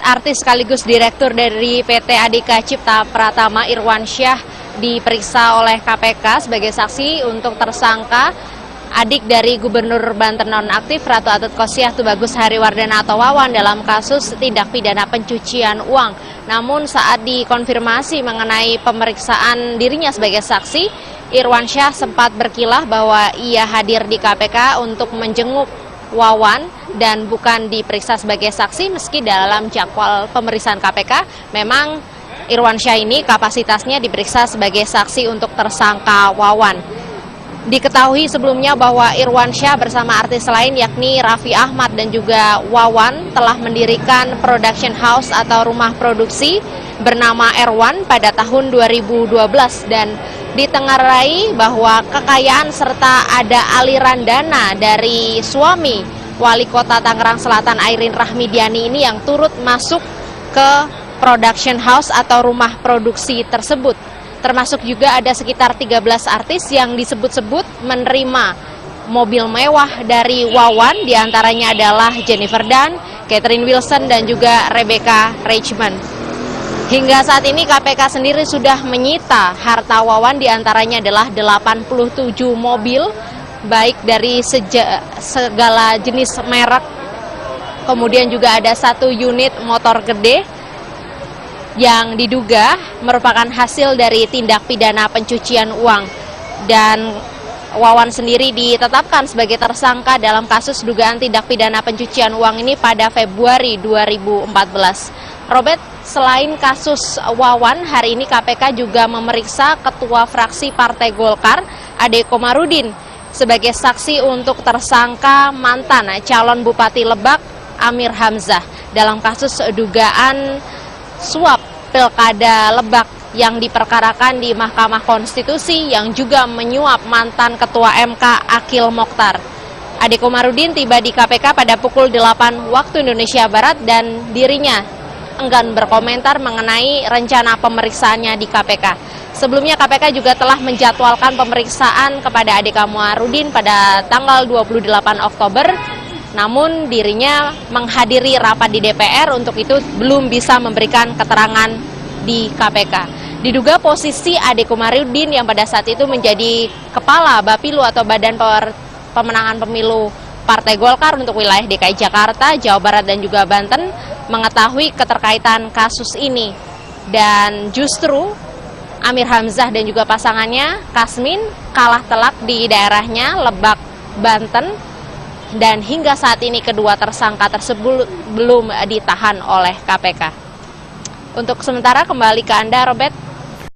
artis sekaligus direktur dari PT Adhika Cipta Pratama Irwansyah diperiksa oleh KPK sebagai saksi untuk tersangka adik dari Gubernur Banten nonaktif Ratu Atut Khosyah Tubagus Hariwardana atau Wawan dalam kasus tindak pidana pencucian uang. Namun saat dikonfirmasi mengenai pemeriksaan dirinya sebagai saksi, Irwansyah sempat berkilah bahwa ia hadir di KPK untuk menjenguk Wawan dan bukan diperiksa sebagai saksi, meski dalam jadwal pemeriksaan KPK memang Irwansyah ini kapasitasnya diperiksa sebagai saksi untuk tersangka Wawan. Diketahui sebelumnya bahwa Irwansyah bersama artis lain yakni Raffi Ahmad dan juga Wawan telah mendirikan production house atau rumah produksi bernama R1 pada tahun 2012 dan ditengarai bahwa kekayaan serta ada aliran dana dari suami Wali Kota Tangerang Selatan Airin Rahmidiani ini yang turut masuk ke production house atau rumah produksi tersebut. Termasuk juga ada sekitar 13 artis yang disebut-sebut menerima mobil mewah dari Wawan, diantaranya adalah Jennifer Dunn, Catherine Wilson dan juga Rebecca Reichman. Hingga saat ini KPK sendiri sudah menyita harta Wawan, diantaranya adalah 87 mobil, baik dari segala jenis merek, kemudian juga ada 1 unit motor gede yang diduga merupakan hasil dari tindak pidana pencucian uang. Dan Wawan sendiri ditetapkan sebagai tersangka dalam kasus dugaan tindak pidana pencucian uang ini pada Februari 2014. Robert, selain kasus Wawan, hari ini KPK juga memeriksa Ketua Fraksi Partai Golkar, Ade Komarudin, sebagai saksi untuk tersangka mantan calon Bupati Lebak, Amir Hamzah, dalam kasus dugaan suap Pilkada Lebak yang diperkarakan di Mahkamah Konstitusi yang juga menyuap mantan Ketua MK Akil Mokhtar. Ade Komarudin tiba di KPK pada pukul 8 waktu Indonesia Barat dan dirinya enggan berkomentar mengenai rencana pemeriksaannya di KPK. Sebelumnya KPK juga telah menjadwalkan pemeriksaan kepada Ade Komarudin pada tanggal 28 Oktober, namun dirinya menghadiri rapat di DPR, untuk itu belum bisa memberikan keterangan di KPK. Diduga posisi Ade Komarudin yang pada saat itu menjadi Kepala Bapilu atau Badan Pemenangan Pemilu Partai Golkar untuk wilayah DKI Jakarta, Jawa Barat dan juga Banten mengetahui keterkaitan kasus ini. Dan justru Amir Hamzah dan juga pasangannya Kasmin kalah telak di daerahnya Lebak, Banten, dan hingga saat ini kedua tersangka tersebut belum ditahan oleh KPK. Untuk sementara kembali ke Anda, Robert.